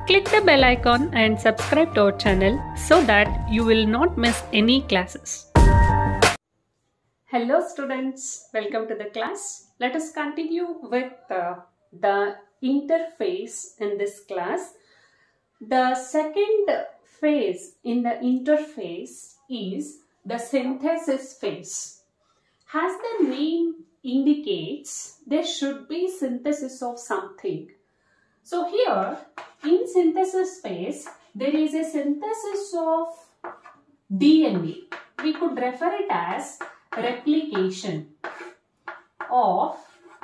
Click the bell icon and subscribe to our channel so that you will not miss any classes. Hello students, welcome to the class. Let us continue with the interface in this class. The second phase in the interface is the synthesis phase. As the name indicates, there should be synthesis of something. So here in synthesis phase, there is a synthesis of DNA. We could refer it as replication of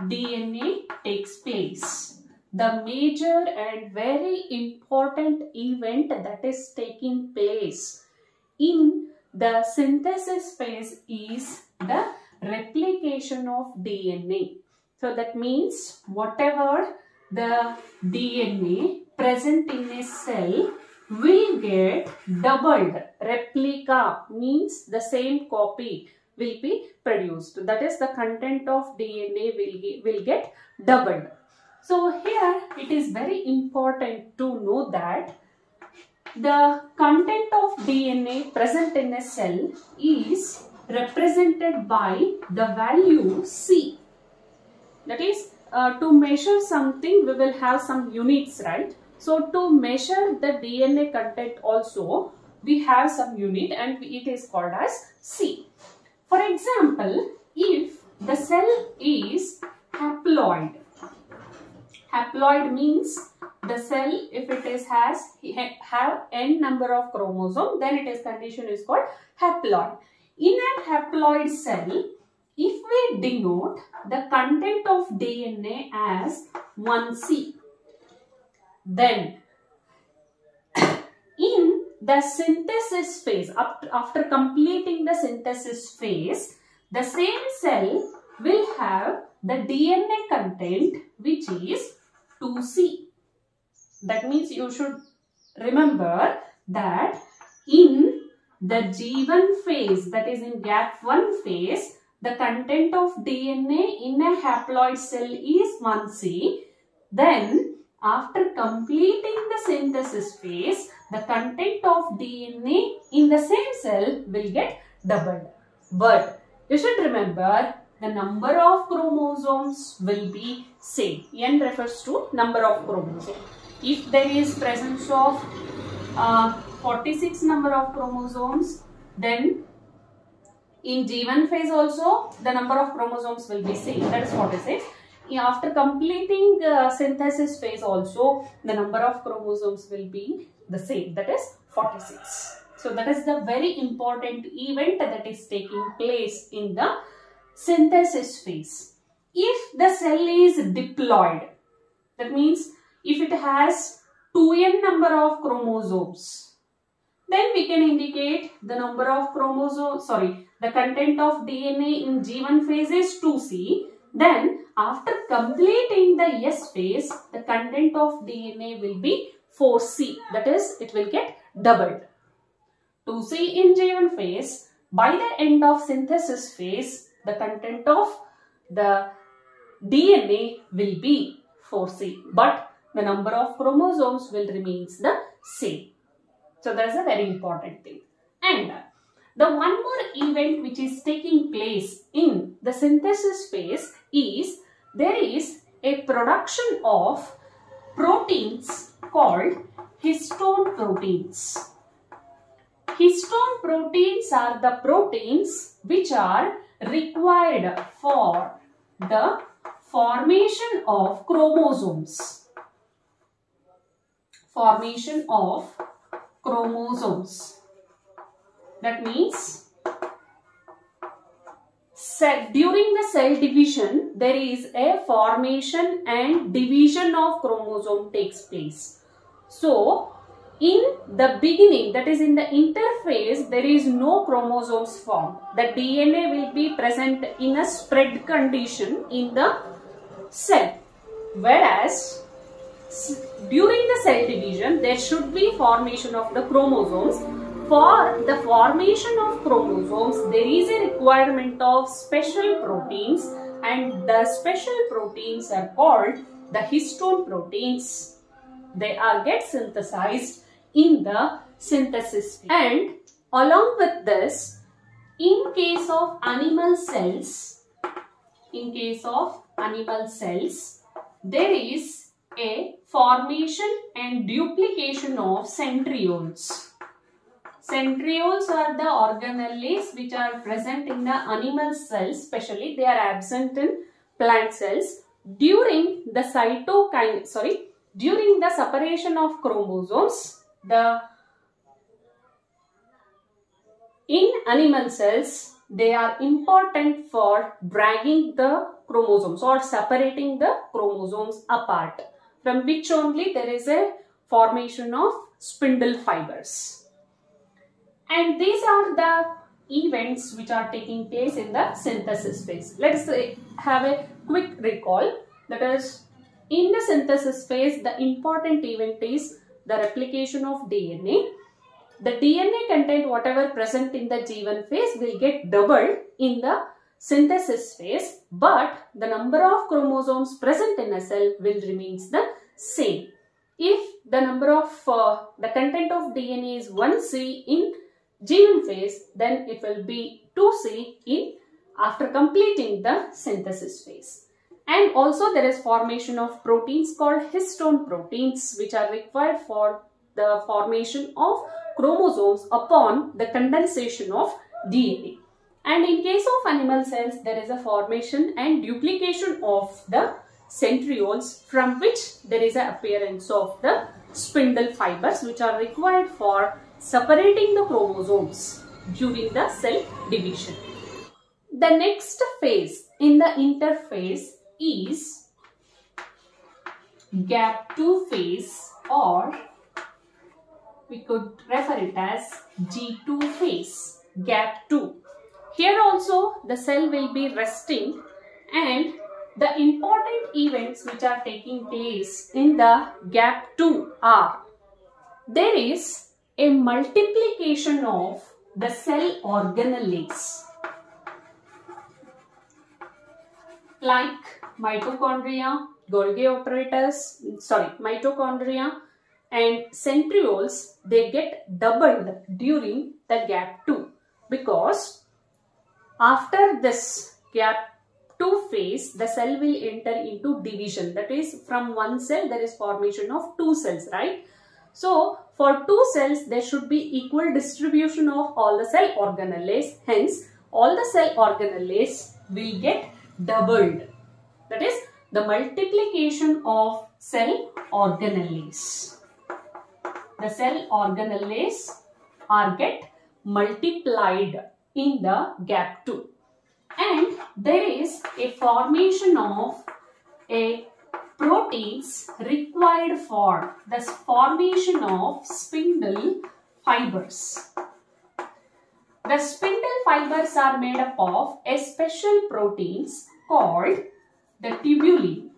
DNA takes place. The major and very important event that is taking place in the synthesis phase is the replication of DNA. So that means whatever the DNA present in a cell will get doubled. Replica means the same copy will be produced. That is, the content of DNA will get doubled. So here it is very important to know that the content of DNA present in a cell is represented by the value C. That is, to measure something we will have some units, right? So to measure the DNA content also we have some unit and it is called as C. For example, if the cell is haploid. Haploid means the cell, if it is have n number of chromosomes, then its condition is called haploid. In a haploid cell, if we denote the content of DNA as 1C, then in the synthesis phase, after completing the synthesis phase, the same cell will have the DNA content which is 2C. That means you should remember that in the G1 phase, that is in gap 1 phase, the content of DNA in a haploid cell is 1C. Then after completing the synthesis phase, the content of DNA in the same cell will get doubled. But you should remember the number of chromosomes will be same. N refers to number of chromosomes. If there is presence of 46 number of chromosomes, then in G1 phase also the number of chromosomes will be same, that is 46. After completing synthesis phase also the number of chromosomes will be the same, that is 46. So that is the very important event that is taking place in the synthesis phase. If the cell is diploid, that means if it has 2n number of chromosomes, then we can indicate the number of chromosomes, the content of DNA in G1 phase is 2C. Then after completing the S phase, the content of DNA will be 4C. That is, it will get doubled. 2C in G1 phase. By the end of synthesis phase, the content of the DNA will be 4C. But the number of chromosomes will remain the same. So that is a very important thing. And the one more event which is taking place in the synthesis phase is there is a production of proteins called histone proteins. Histone proteins are the proteins which are required for the formation of chromosomes. Formation of chromosomes. That means during the cell division, there is a formation and division of chromosome takes place. So in the beginning, that is in the interphase, there is no chromosomes formed. The DNA will be present in a spread condition in the cell. Whereas during the cell division, there should be formation of the chromosomes. For the formation of chromosomes, there is a requirement of special proteins, and the special proteins are called the histone proteins. they are get synthesized in the synthesis phase. And along with this, in case of animal cells, there is a formation and duplication of centrioles. Centrioles are the organelles which are present in the animal cells, especially they are absent in plant cells. During the during the separation of chromosomes, in animal cells, they are important for dragging the chromosomes or separating the chromosomes apart, from which only there is a formation of spindle fibers. And these are the events which are taking place in the synthesis phase. Let's have a quick recall. That is, in the synthesis phase, the important event is the replication of DNA. The DNA content, whatever present in the G1 phase, will get doubled in the synthesis phase, but the number of chromosomes present in a cell will remain the same. If the number of the content of DNA is 1C in G1 phase, then it will be 2C in after completing the synthesis phase. And also there is formation of proteins called histone proteins, which are required for the formation of chromosomes upon the condensation of DNA. And in case of animal cells, there is a formation and duplication of the centrioles, from which there is an appearance of the spindle fibers, which are required for separating the chromosomes during the cell division. The next phase in the interphase is gap 2 phase, or we could refer it as G2 phase, gap 2. Here also the cell will be resting, and the important events which are taking place in the gap 2 are, there is a multiplication of the cell organelles like mitochondria, Golgi operators, mitochondria and centrioles. They get doubled during the gap 2, because after this gap 2 phase, the cell will enter into division. That is, from one cell there is formation of 2 cells, right? So for 2 cells, there should be equal distribution of all the cell organelles. Hence, all the cell organelles will get doubled. That is, the multiplication of cell organelles. The cell organelles are get multiplied in the gap 2. And there is a formation of a proteins required for the formation of spindle fibers. The spindle fibers are made up of a special proteins called the tubulin.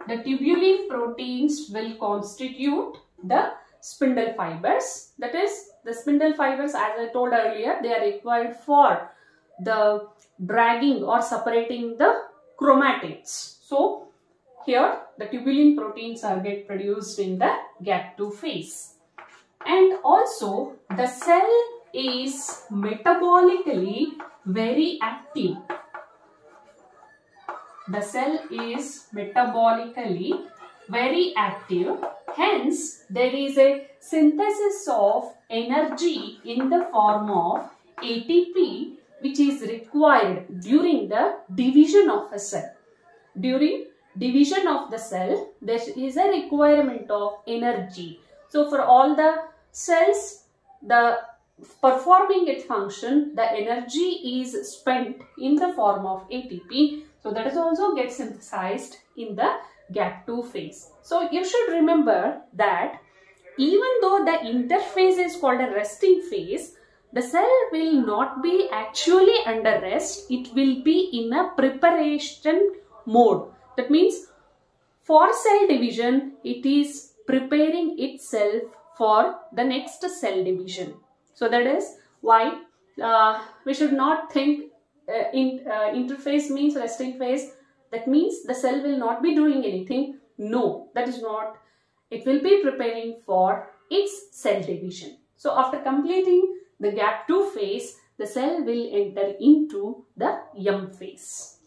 The tubulin proteins will constitute the spindle fibers. That is, the spindle fibers, as I told earlier, they are required for the dragging or separating the chromatids. So here the tubulin proteins are get produced in the gap 2 phase. And also the cell is metabolically very active. The cell is metabolically very active. Hence, there is a synthesis of energy in the form of ATP, which is required during the division of a cell. During division of the cell, there is a requirement of energy. So for all the cells, the performing its function, the energy is spent in the form of ATP. So that is also get synthesized in the gap 2 phase. So you should remember that even though the interphase is called a resting phase, the cell will not be actually under rest. It will be in a preparation mode. That means for cell division, it is preparing itself for the next cell division. So that is why we should not think interphase means resting phase. That means the cell will not be doing anything. No, that is not. It will be preparing for its cell division. So after completing the gap 2 phase, the cell will enter into the M phase.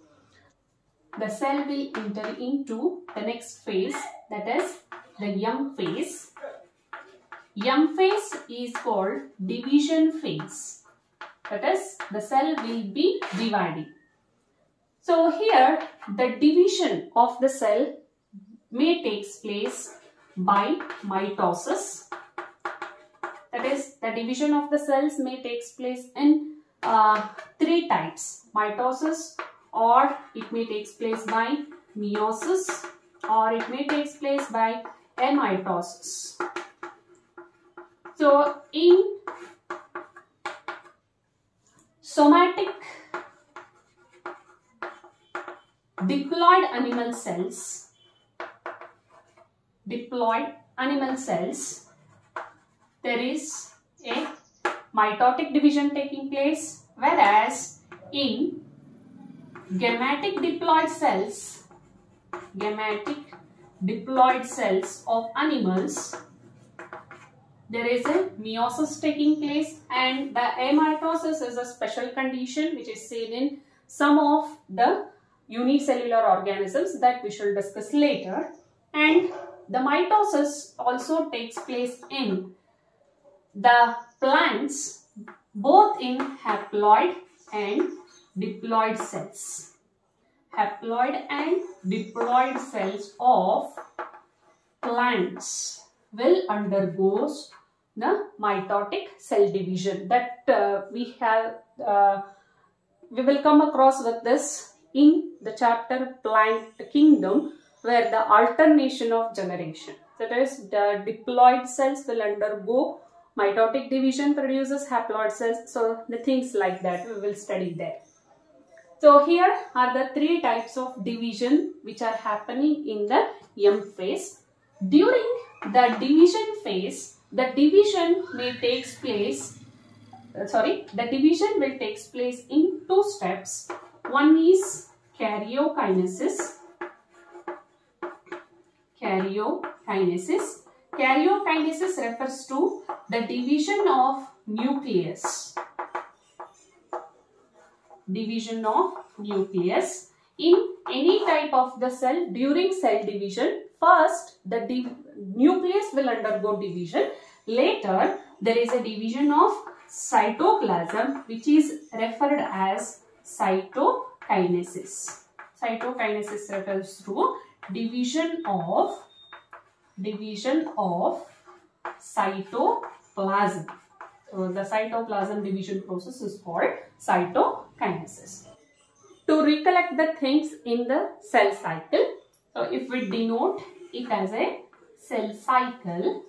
The cell will enter into the next phase, that is the M phase. M phase is called division phase. That is, the cell will be dividing. So here the division of the cell may take place by mitosis. That is, the division of the cells may take place in 3 types: mitosis, or it may take place by meiosis, or it may take place by amitosis. So in somatic diploid animal cells, there is a mitotic division taking place, whereas in gametic diploid cells of animals, there is a meiosis taking place, and the amitosis is a special condition which is seen in some of the unicellular organisms that we shall discuss later. And the mitosis also takes place in the plants, both in haploid and diploid cells. Haploid and diploid cells of plants will undergo the mitotic cell division. That we will come across with this in the chapter Plant Kingdom, where the alternation of generation. That is, the diploid cells will undergo mitotic division, produces haploid cells. So the things like that we will study there. So here are the 3 types of division which are happening in the M phase. During the division phase, the division may take place. The division will take place in 2 steps. One is karyokinesis. Karyokinesis refers to the division of nucleus. Division of nucleus in any type of the cell. During cell division, first the nucleus will undergo division. Later, there is a division of cytoplasm, which is referred as cytokinesis. Cytokinesis refers to division of cytoplasm. So the cytoplasm division process is called cytokinesis. To recollect the things in the cell cycle, so if we denote it as a cell cycle,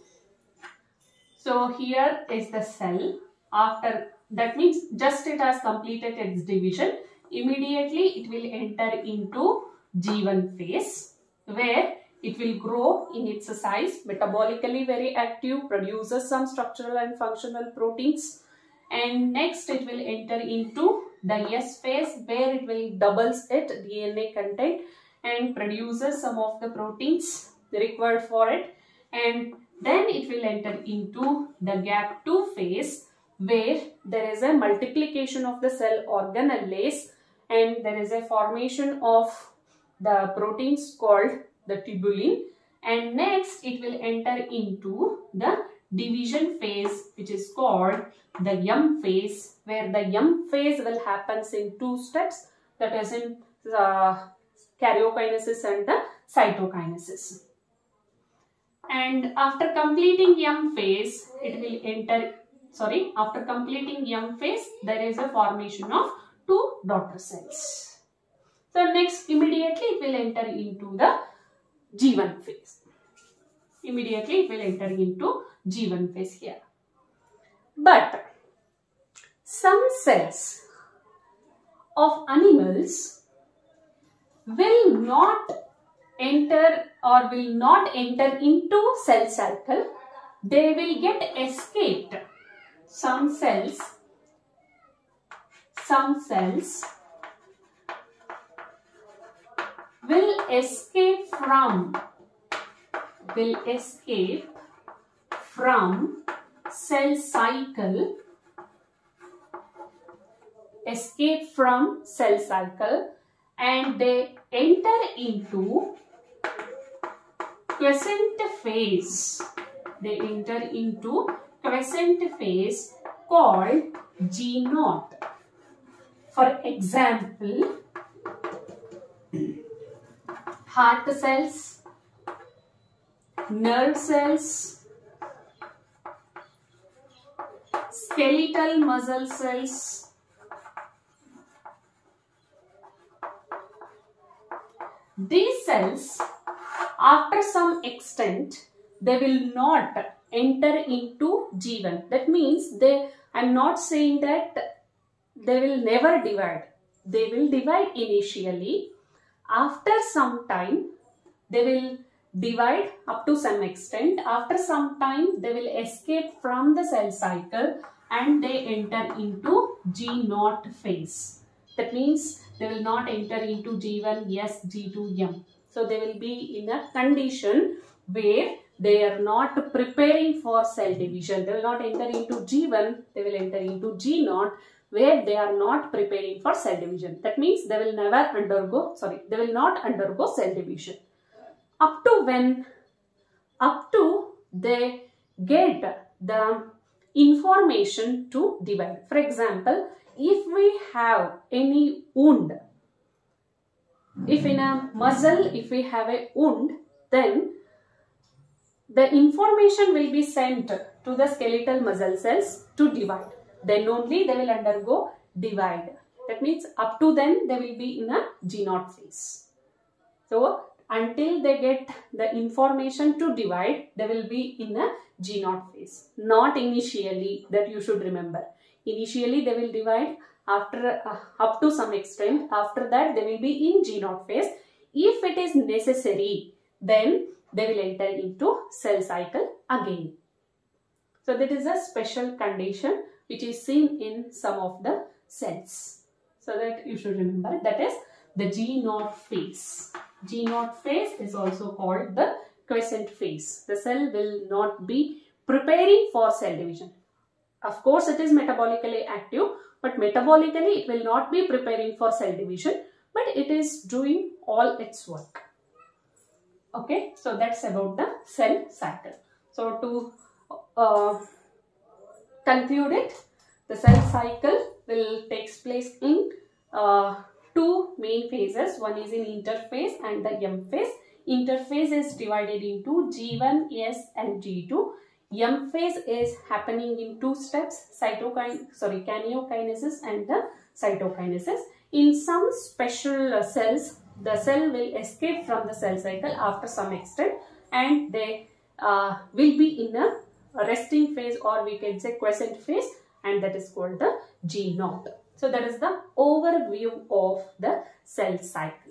so here is the cell. After that, means just it has completed its division, immediately it will enter into G1 phase, where it will grow in its size, metabolically very active, produces some structural and functional proteins, and next it will enter into the S phase, where it will doubles its DNA content and produces some of the proteins required for it, and then it will enter into the gap 2 phase, where there is a multiplication of the cell organelles and there is a formation of the proteins called the tubulin, and next it will enter into the division phase, which is called the M phase, where the M phase will happen in 2 steps, that is in karyokinesis and the cytokinesis. And after completing M phase, it will enter, after completing M phase, there is a formation of 2 daughter cells. So next, immediately it will enter into the G1 phase. Immediately it will enter into G1 phase here. But some cells of animals will not enter into cell cycle. They will get escaped. Some cells will escape from will escape from cell cycle, and they enter into quiescent phase. They enter into quiescent phase called G0. For example, heart cells, nerve cells, skeletal muscle cells, these cells, after some extent, they will not enter into G1. That means I am not saying that they will never divide. They will divide initially. After some time, they will divide up to some extent. After some time, they will escape from the cell cycle and they enter into G0 phase. That means they will not enter into G1, S, G2, M. So they will be in a condition where they are not preparing for cell division. They will not enter into G1, they will enter into G0, where they are not preparing for cell division. That means they will not undergo cell division. Up to when? Up to they get the information to divide. For example, if we have any wound, if in a muscle, if we have a wound, then the information will be sent to the skeletal muscle cells to divide. Then only they will undergo divide. That means up to then they will be in a G0 phase. So until they get the information to divide, they will be in a G0 phase. Not initially, that you should remember. Initially they will divide after up to some extent. After that they will be in G0 phase. If it is necessary, then they will enter into cell cycle again. So that is a special condition which is seen in some of the cells. So that you should remember, that is the G0 phase. G0 phase is also called the quiescent phase. The cell will not be preparing for cell division. Of course, it is metabolically active, but metabolically it will not be preparing for cell division, but it is doing all its work. Okay, so that's about the cell cycle. So to conclude it, the cell cycle will take place in two main phases. One is in interphase and the M phase. Interphase is divided into G1, S and G2. M phase is happening in two steps, kaniokinesis and the cytokinesis. In some special cells, the cell will escape from the cell cycle after some extent and they will be in a resting phase, or we can say quiescent phase, and that is called the G0. So that is the overview of the cell cycle.